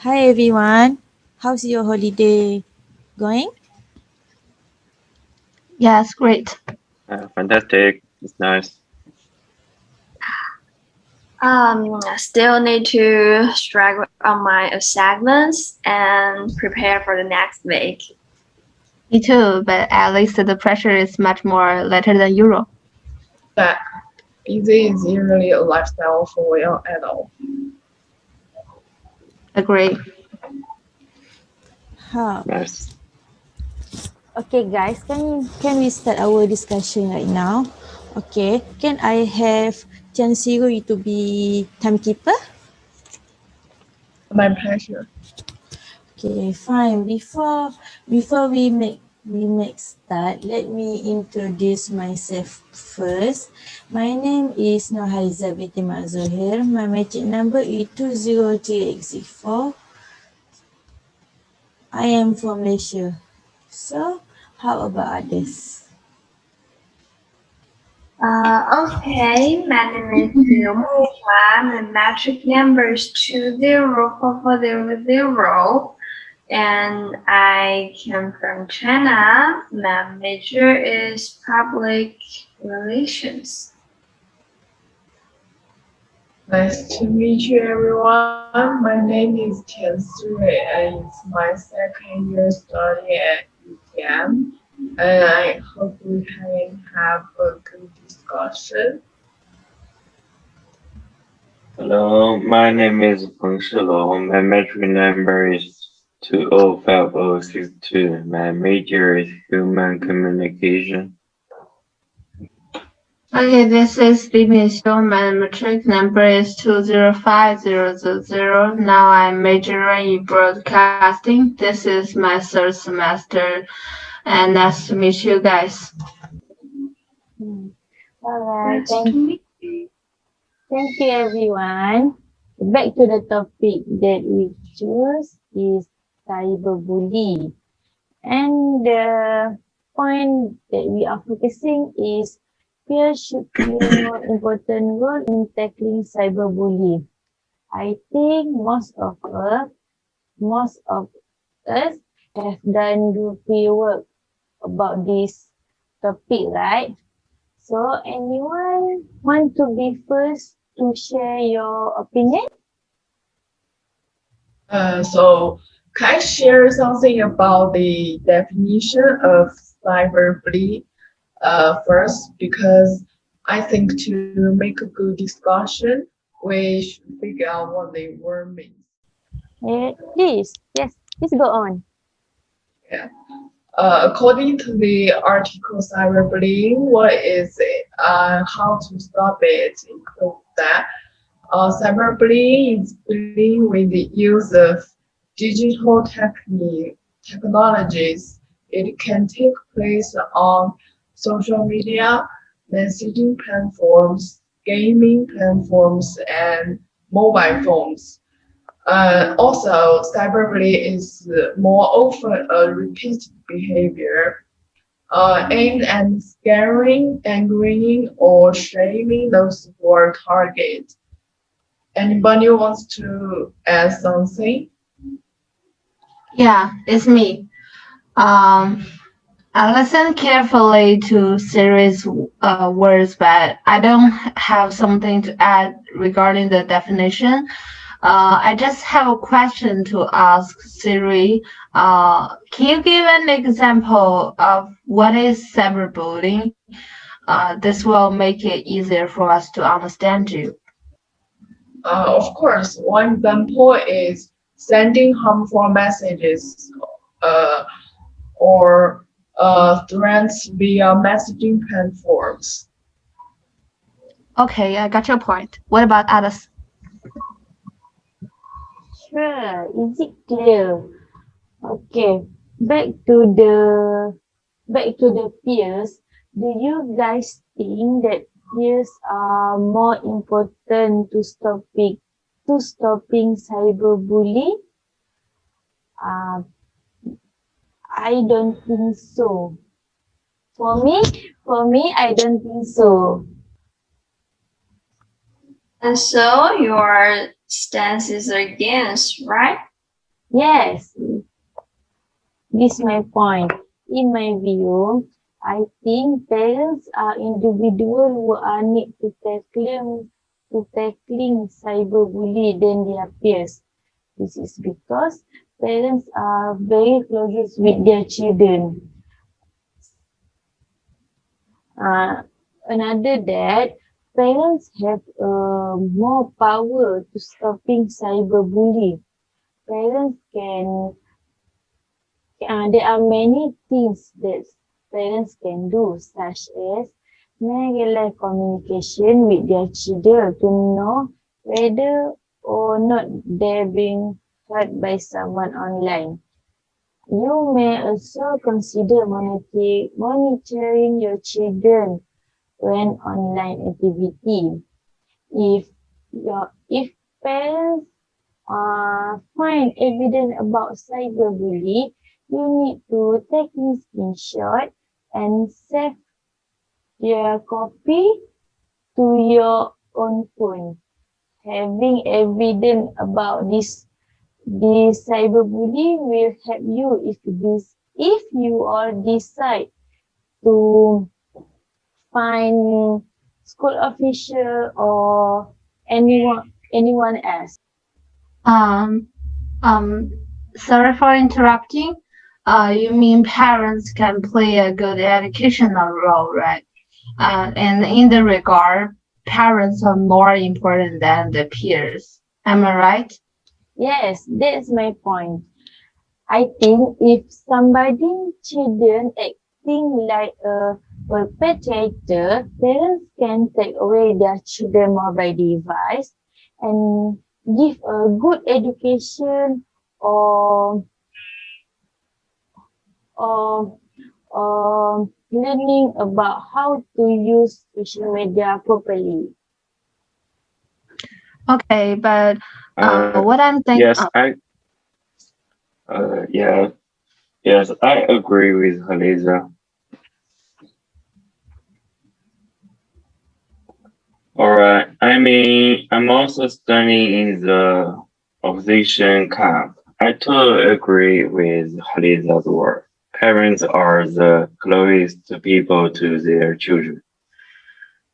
Hi everyone. How's your holiday going? Yes, great. Fantastic. It's nice. Still need to struggle on my assignments and prepare for the next week. Me too, but at least the pressure is much more lighter than Europe. That easy is usually a lifestyle for young adults. Agree. Huh. Nice. Okay guys, can we start our discussion right now? Okay. Can I have Chansiro to be timekeeper? My pleasure. Okay, fine. Before we make start, let me introduce myself first. My name is Nohaiza binti Mak Zohir. My magic number is 20384. I am from Malaysia. So, how about others? Okay, my name is Yuma. The metric number is 20440, and I come from China. My major is public relations. Nice to meet you, everyone. My name is Tian Sui, and it's my second year studying at UTM. And I hope we can have a good discussion. Hello, my name is Peng Shilong. My metric number is 205062. My major is human communication. Okay, this is Living Show. My matric number is 205000. Now I'm majoring in broadcasting. This is my third semester, and nice to meet you guys. Alright, Nice to meet you. thank you everyone. Back to the topic that we choose is cyberbully. And the point that we are focusing is peers should play more important role in tackling cyberbullying. I think most of us have done do pre-work about this topic, right? So anyone want to be first to share your opinion? So, can I share something about the definition of cyberbullying first? Because I think to make a good discussion, we should figure out what the word means. Please, yes, please go on. Yeah. According to the article cyberbullying, what is it? How to stop it include that. Cyberbullying is bullying with the use of digital technologies. It can take place on social media, messaging platforms, gaming platforms, and mobile phones. Also, cyberbullying is more often a repeated behavior aimed at scaring, angering, or shaming those who are targeted. Anybody wants to add something? Yeah, it's me. Um, I listen carefully to Siri's words, but I don't have something to add regarding the definition. I just have a question to ask Siri. Can you give an example of what is cyberbullying? This will make it easier for us to understand you. Of course, one example is sending harmful messages uh, or threats via messaging platforms. Okay, I got your point. What about others? Sure, is it clear? Okay, back to the peers. Do you guys think that peers are more important to stopping cyberbullying? Uh, I don't think so. For me, I don't think so. And so your stance is against, right? Yes, this is my point. In my view, I think parents are individuals who are need to tackling cyberbully than their peers. This is because parents are very close with their children. Uh, another that parents have more power to stopping cyberbullying. Parents can there are many things that parents can do, such as regular communication with their children to know whether or not they're being hurt by someone online. You may also consider monitoring your children when online activity. If parents find evidence about cyberbully, you need to take a screenshot and save your copy to your own phone. Having evidence about this cyberbully will help you if you all decide to find school official or anyone else. Um, um, Sorry for interrupting. You mean parents can play a good educational role, right? And in the regard, parents are more important than the peers. Am I right? Yes, that's my point. I think if somebody children acting like a perpetrator, parents can take away their children mobile device and give a good education or or learning about how to use social media properly. Okay, but Uh, what I'm thinking, yes, yeah, yes, I agree with Haliza. All right. I mean, I'm also studying in the opposition camp. I totally agree with Haliza's work. Parents are the closest people to their children.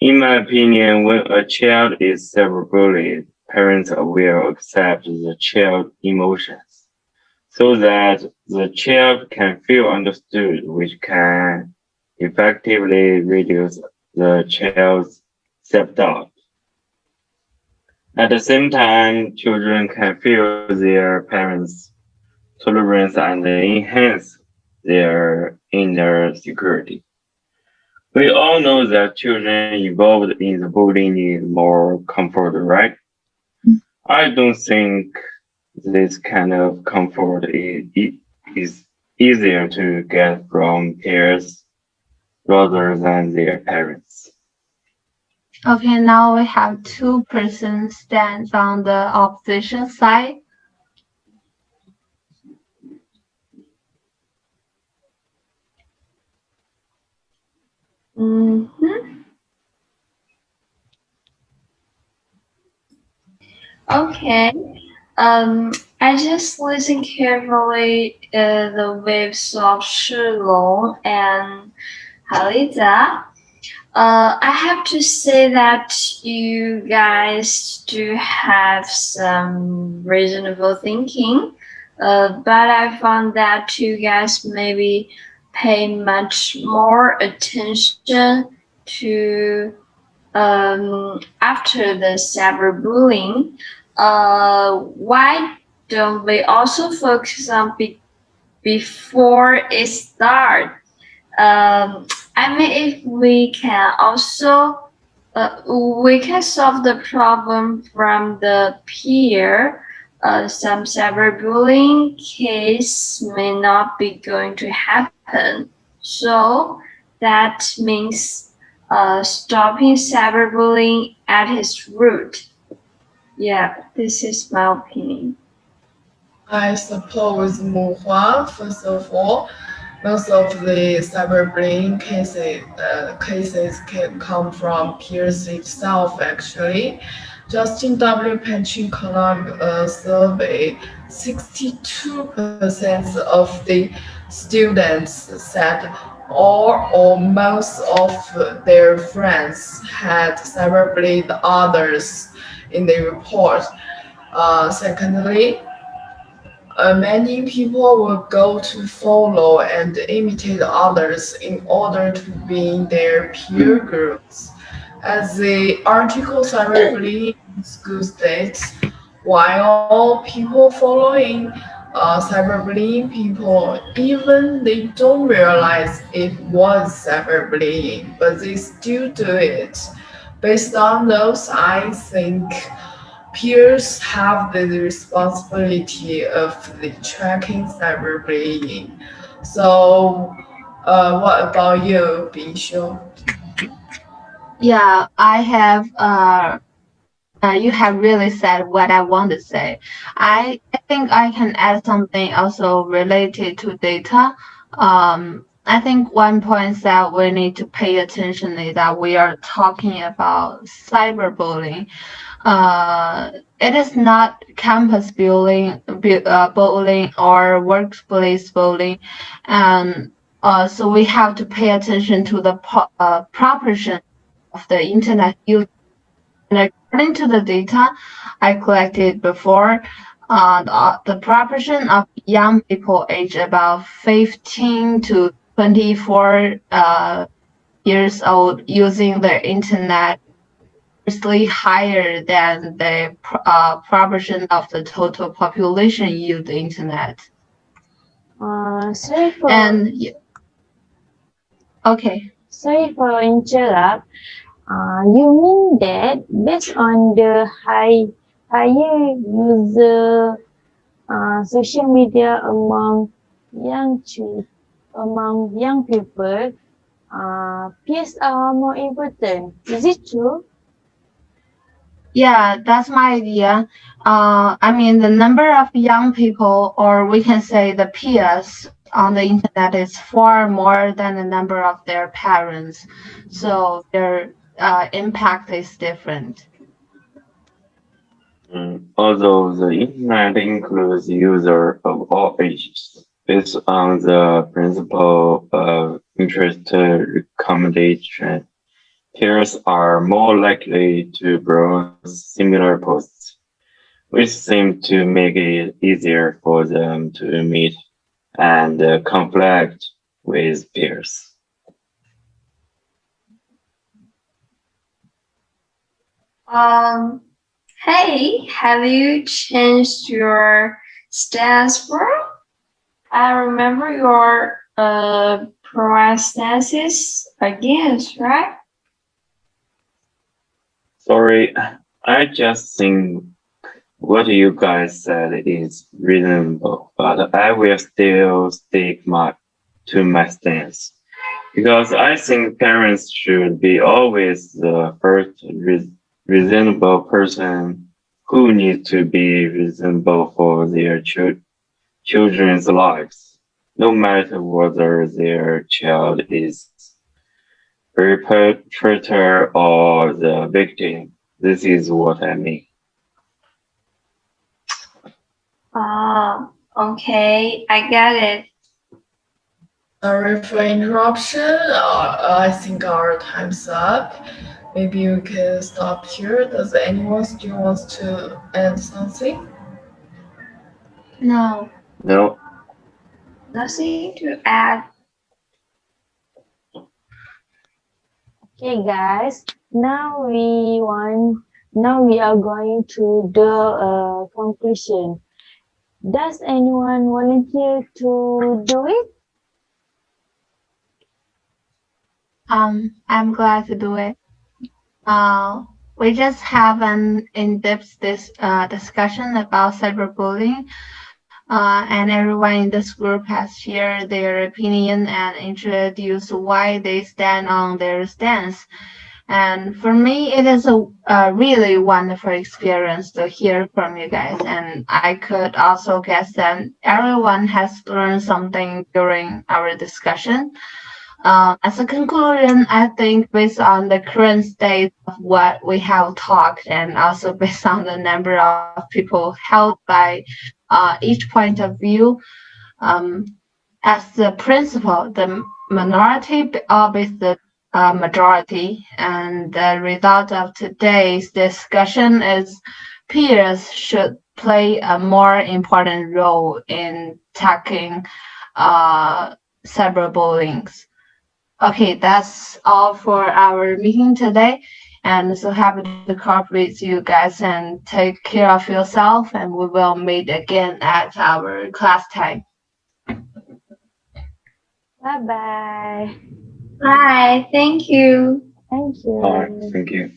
In my opinion, when a child is cyberbullied, parents will accept the child's emotions so that the child can feel understood, which can effectively reduce the child's self-doubt. At the same time, children can feel their parents' tolerance and enhance their inner security. We all know that children involved in the bullying need more comfort, right? I don't think this kind of comfort is easier to get from peers rather than their parents. okay, now we have two persons stands on the opposition side. Mhm. Okay. I just listen carefully the waves of Shilong and Haliza. I have to say that you guys do have some reasonable thinking, but I found that you guys maybe pay much more attention to after the cyberbullying. Why don't we also focus on before it starts? I mean, if we can also we can solve the problem from the peer. Some cyberbullying case may not be going to happen. So that means stopping cyberbullying at its root. Yeah, this is my opinion. I suppose, Muhua, first of all, Most of the cyberbullying cases can come from peers itself, actually. Justin W. Panchin conducted a survey. 62% of the students said all or most of their friends had cyberbullied others in the report. Secondly, many people will go to follow and imitate others in order to be in their peer groups. As the article cyberbullying in school states, while people following cyberbullying people, even they don't realize it was cyberbullying, but they still do it. Based on those, I think peers have the responsibility of the tracking cyberbullying. So, what about you, Bishu? Yeah, I have you have really said what I want to say. I think I can add something also related to data. I think one point that we need to pay attention is that we are talking about cyberbullying. It is not campus bullying or workplace bullying, and so we have to pay attention to the proportion of the internet use. And according to the data I collected before, the proportion of young people aged about 15 to 24 years old using the internet vastly higher than the proportion of the total population use the internet. Sorry for And okay, interrupt. You mean that based on the higher user social media among young people, peers are more important. Is it true? yeah, that's my idea. I mean, the number of young people, or we can say the peers on the internet, is far more than the number of their parents. So their impact is different. Although the internet includes users of all ages, based on the principle of interest recommendation, peers are more likely to browse similar posts, which seem to make it easier for them to meet and conflict with peers. Um, hey, have you changed your stance, bro? I remember your processes against, right? Sorry, I just think what you guys said is reasonable, but I will still stick to my stance because I think parents should be always the first reasonable person who needs to be reasonable for their children's lives, no matter whether their child is perpetrator or the victim. This is what I mean. Okay, I get it. Sorry for interruption. I think our time's up. Maybe we can stop here. Does anyone still wants to add something? No. No, Nothing to add. Okay, guys. Now we are going to the conclusion. Does anyone volunteer to do it? I'm glad to do it. We just have an in-depth discussion about cyberbullying, and everyone in this group has shared their opinion and introduced why they stand on their stance. And for me, it is a really wonderful experience to hear from you guys. And I could also guess that everyone has learned something during our discussion. As a conclusion, I think based on the current state of what we have talked, and also based on the number of people held by each point of view, um, as the principle, the minority always the majority, and the result of today's discussion is peers should play a more important role in tackling uh, cyberbullying. Okay, that's all for our meeting today. And so happy to cooperate with you guys and take care of yourself. And we will meet again at our class time. Bye bye. Bye. Thank you. Thank All right. you. Thank you.